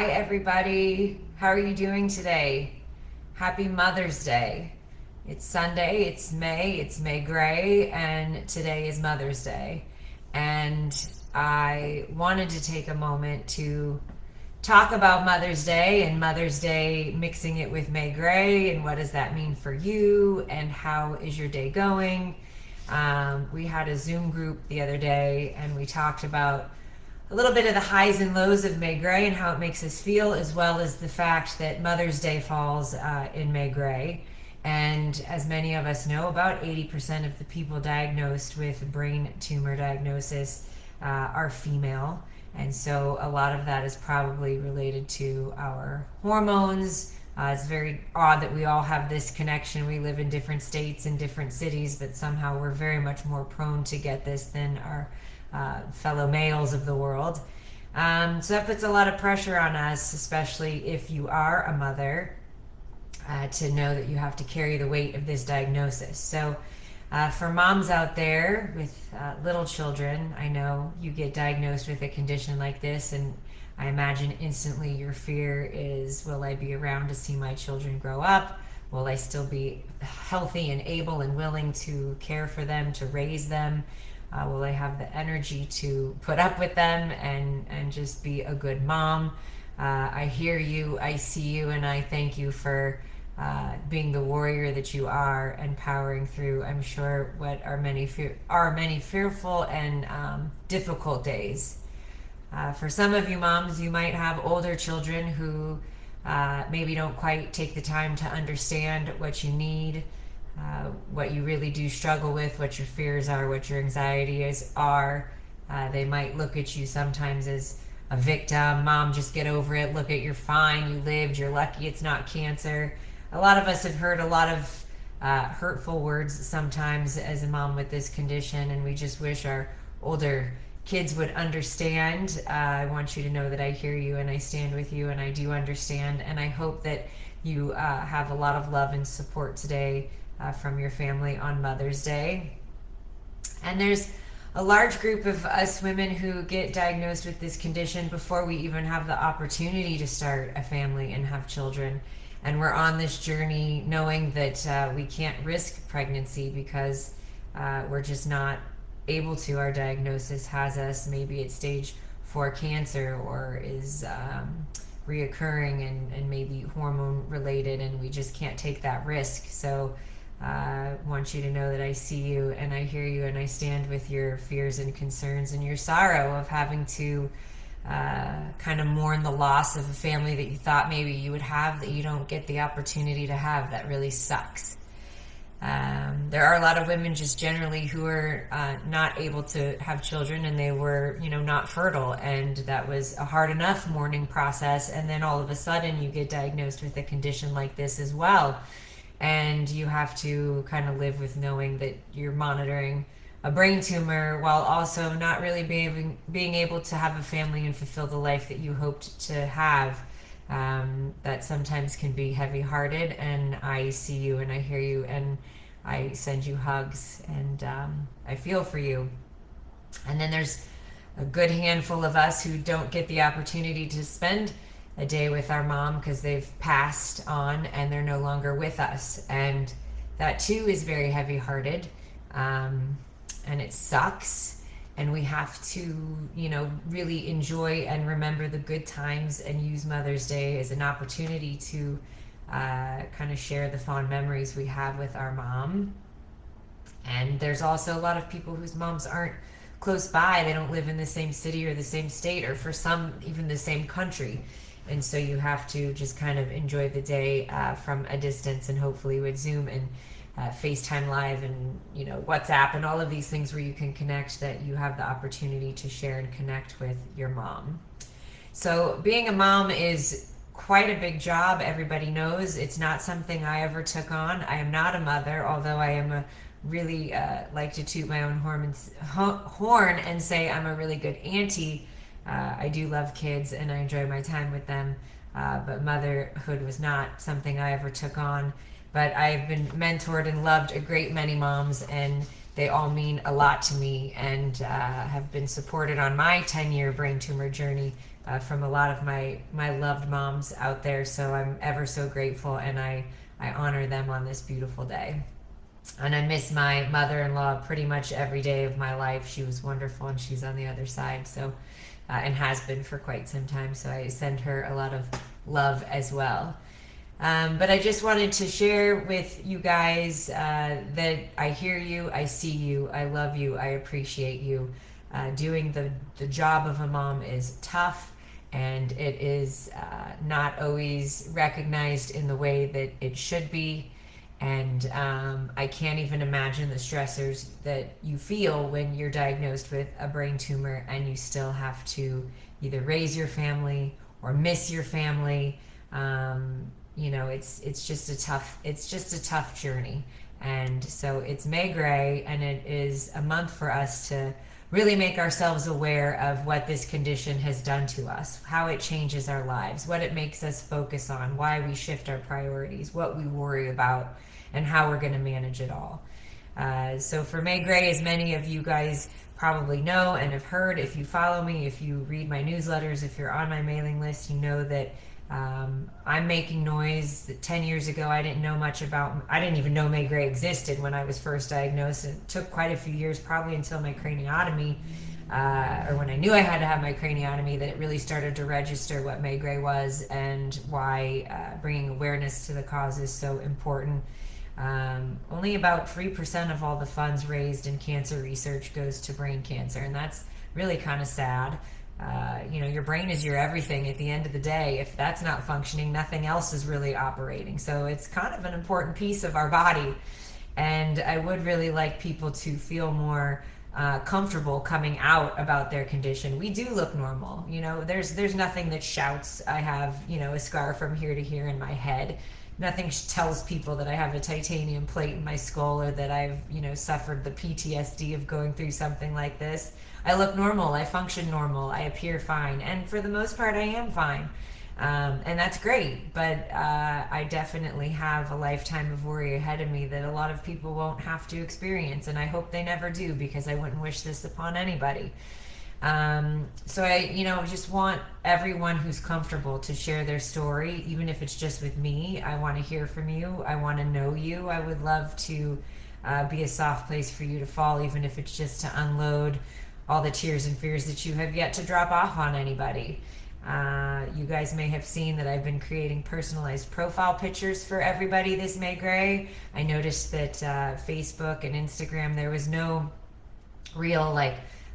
everybody. How are you doing today? Happy Mother's Day. It's Sunday, it's May Gray, and today is Mother's Day. And I wanted to take a moment to talk about Mother's Day and Mother's Day mixing it with May Gray and what does that mean for you and how is your day going. We had a Zoom group the other day and we talked about a little bit of the highs and lows of May Gray and how it makes us feel, as well as the fact that Mother's Day falls in May Gray. And as many of us know, about 80% of the people diagnosed with brain tumor diagnosis are female. And so a lot of that is probably related to our hormones. It's very odd that we all have this connection. We live in different states and different cities, but somehow we're very much more prone to get this than our fellow males of the world. So that puts a lot of pressure on us, especially if you are a mother, to know that you have to carry the weight of this diagnosis. So for moms out there with little children, I know you get diagnosed with a condition like this, and I imagine instantly your fear is, will I be around to see my children grow up? Will I still be healthy and able and willing to care for them, to raise them? Will I have the energy to put up with them and just be a good mom? I hear you, I see you, and I thank you for being the warrior that you are and powering through, I'm sure, what are many fearful and difficult days. For some of you moms, you might have older children who maybe don't quite take the time to understand what you need, what you really do struggle with, what your fears are, what your anxieties are. They might look at you sometimes as a victim. Mom, just get over it. Look, you're fine. You lived. You're lucky it's not cancer. A lot of us have heard a lot of hurtful words sometimes as a mom with this condition, and we just wish our older kids would understand. I want you to know that I hear you and I stand with you, and I do understand, and I hope that you have a lot of love and support today from your family on Mother's Day. And there's a large group of us women who get diagnosed with this condition before we even have the opportunity to start a family and have children. And we're on this journey knowing that we can't risk pregnancy because we're just not able to. Our diagnosis has us maybe at stage 4 cancer, or is reoccurring and maybe hormone related, and we just can't take that risk. So I want you to know that I see you and I hear you and I stand with your fears and concerns and your sorrow of having to kind of mourn the loss of a family that you thought maybe you would have, that you don't get the opportunity to have. That really sucks. There are a lot of women just generally who are not able to have children, and they were, not fertile, and that was a hard enough mourning process, and then all of a sudden you get diagnosed with a condition like this as well, and you have to kind of live with knowing that you're monitoring a brain tumor while also not really being able to have a family and fulfill the life that you hoped to have. That sometimes can be heavy-hearted, and I see you and I hear you and I send you hugs, and I feel for you. And then there's a good handful of us who don't get the opportunity to spend a day with our mom because they've passed on and they're no longer with us, and that too is very heavy-hearted, and it sucks. And we have to, really enjoy and remember the good times and use Mother's Day as an opportunity to kind of share the fond memories we have with our mom. And there's also a lot of people whose moms aren't close by. They don't live in the same city or the same state, or for some, even the same country. And so you have to just kind of enjoy the day from a distance, and hopefully with Zoom and FaceTime Live and WhatsApp and all of these things where you can connect, that you have the opportunity to share and connect with your mom. So being a mom is quite a big job. Everybody knows it's not something I ever took on. I am not a mother, although I am a really like to toot my own horn and say I'm a really good auntie. I do love kids and I enjoy my time with them, but motherhood was not something I ever took on. But I've been mentored and loved a great many moms, and they all mean a lot to me, and have been supported on my 10-year brain tumor journey from a lot of my loved moms out there. So I'm ever so grateful, and I honor them on this beautiful day. And I miss my mother-in-law pretty much every day of my life. She was wonderful, and she's on the other side. So, and has been for quite some time. So I send her a lot of love as well. But I just wanted to share with you guys that I hear you, I see you, I love you, I appreciate you. Doing the job of a mom is tough, and it is not always recognized in the way that it should be. And I can't even imagine the stressors that you feel when you're diagnosed with a brain tumor and you still have to either raise your family or miss your family. It's just a tough journey. And so it's May Gray, and it is a month for us to really make ourselves aware of what this condition has done to us, how it changes our lives, what it makes us focus on, why we shift our priorities, what we worry about, and how we're going to manage it all. So for May Gray, as many of you guys probably know and have heard, if you follow me, if you read my newsletters, if you're on my mailing list, you know that I'm making noise. 10 years ago, I didn't even know May Gray existed when I was first diagnosed. It took quite a few years, probably until my craniotomy, or when I knew I had to have my craniotomy, that it really started to register what May Gray was and why bringing awareness to the cause is so important. Only about 3% of all the funds raised in cancer research goes to brain cancer, and that's really kind of sad. Your brain is your everything at the end of the day. If that's not functioning, nothing else is really operating. So it's kind of an important piece of our body. And I would really like people to feel more comfortable coming out about their condition. We do look normal. There's nothing that shouts I have, a scar from here to here in my head. Nothing tells people that I have a titanium plate in my skull, or that I've, suffered the PTSD of going through something like this. I look normal, I function normal, I appear fine, and for the most part, I am fine. And that's great, but I definitely have a lifetime of worry ahead of me that a lot of people won't have to experience, and I hope they never do, because I wouldn't wish this upon anybody. So I just want everyone who's comfortable to share their story, even if it's just with me. I want to hear from you. I want to know you. I would love to be a soft place for you to fall, even if it's just to unload all the tears and fears that you have yet to drop off on anybody. You guys may have seen that I've been creating personalized profile pictures for everybody this May Gray. I noticed that Facebook and Instagram, there was no real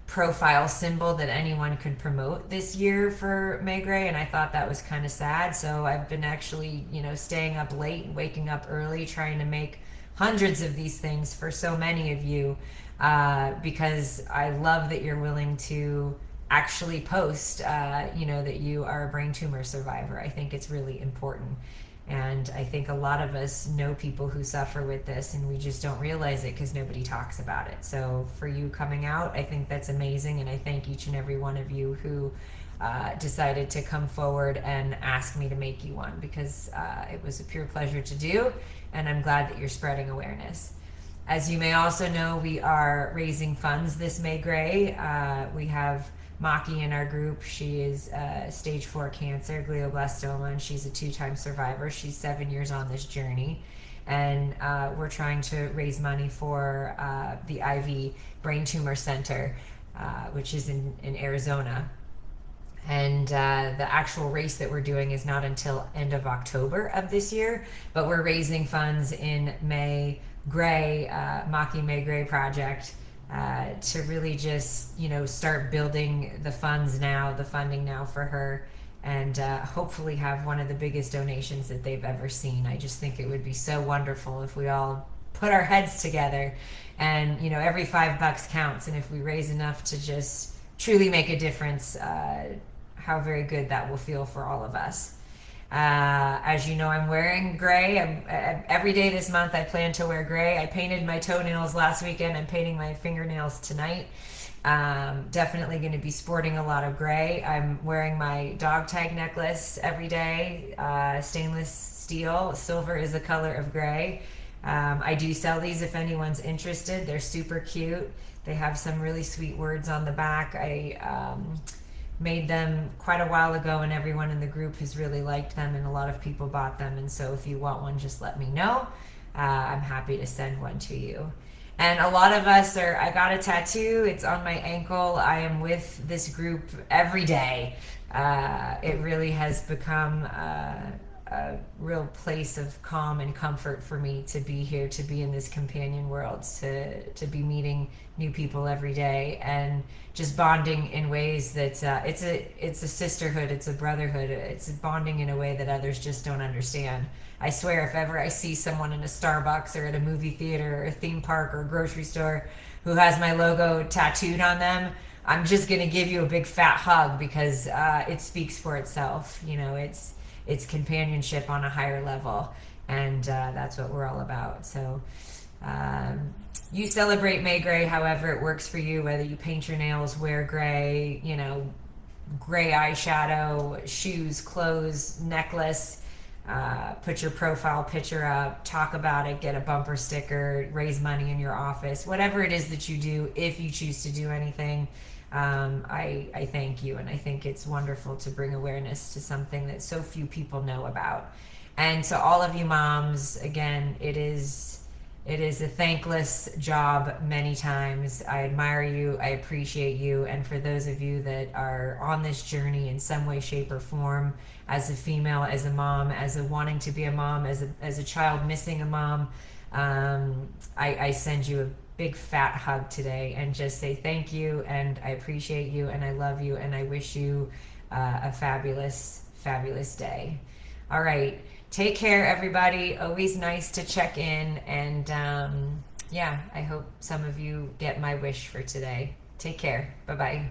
profile symbol that anyone could promote this year for May Gray, and I thought that was kind of sad. So I've been actually, staying up late and waking up early, trying to make hundreds of these things for so many of you, because I love that you're willing to actually post, that you are a brain tumor survivor. I think it's really important. And I think a lot of us know people who suffer with this, and we just don't realize it because nobody talks about it. So for you coming out, I think that's amazing. And I thank each and every one of you who decided to come forward and ask me to make you one, because it was a pure pleasure to do. And I'm glad that you're spreading awareness. As you may also know, we are raising funds this May Gray. We have Maki in our group. She is stage 4 cancer, glioblastoma, and she's a 2-time survivor. She's 7 years on this journey. And we're trying to raise money for the Ivy Brain Tumor Center, which is in Arizona. And the actual race that we're doing is not until end of October of this year, but we're raising funds in May Gray, Maki May Gray project, to really just, start building the funding now for her, and hopefully have one of the biggest donations that they've ever seen. I just think it would be so wonderful if we all put our heads together, and, every $5 counts. And if we raise enough to just truly make a difference, how very good that will feel for all of us. As you know, I'm wearing gray. Every day this month I plan to wear gray. I painted my toenails last weekend. I'm painting my fingernails tonight. Definitely going to be sporting a lot of gray. I'm wearing my dog tag necklace every day, stainless steel. Silver is the color of gray. I do sell these if anyone's interested. They're super cute. They have some really sweet words on the back. made them quite a while ago, and everyone in the group has really liked them, and a lot of people bought them. And so if you want one, just let me know. I'm happy to send one to you. And a lot of us are, I got a tattoo, it's on my ankle. I am with this group every day. It really has become a real place of calm and comfort for me to be here, to be in this companion world, to be meeting new people every day, and just bonding in ways that it's a sisterhood, it's a brotherhood, it's bonding in a way that others just don't understand. I swear, if ever I see someone in a Starbucks or at a movie theater or a theme park or a grocery store who has my logo tattooed on them, I'm just gonna give you a big fat hug, because it speaks for itself. You know, it's companionship on a higher level, and that's what we're all about. So you celebrate May Gray however it works for you, whether you paint your nails, wear gray, you know, gray eyeshadow, shoes, clothes, necklace, put your profile picture up, talk about it, get a bumper sticker, raise money in your office, whatever it is that you do, if you choose to do anything. I thank you, and I think it's wonderful to bring awareness to something that so few people know about. And to all of you moms, again, it is a thankless job many times. I admire you, I appreciate you, and for those of you that are on this journey in some way, shape, or form, as a female, as a mom, as a wanting to be a mom, as a child missing a mom, I send you a big fat hug today and just say thank you, and I appreciate you, and I love you, and I wish you a fabulous, fabulous day. All right. Take care, everybody. Always nice to check in. And yeah, I hope some of you get my wish for today. Take care. Bye bye.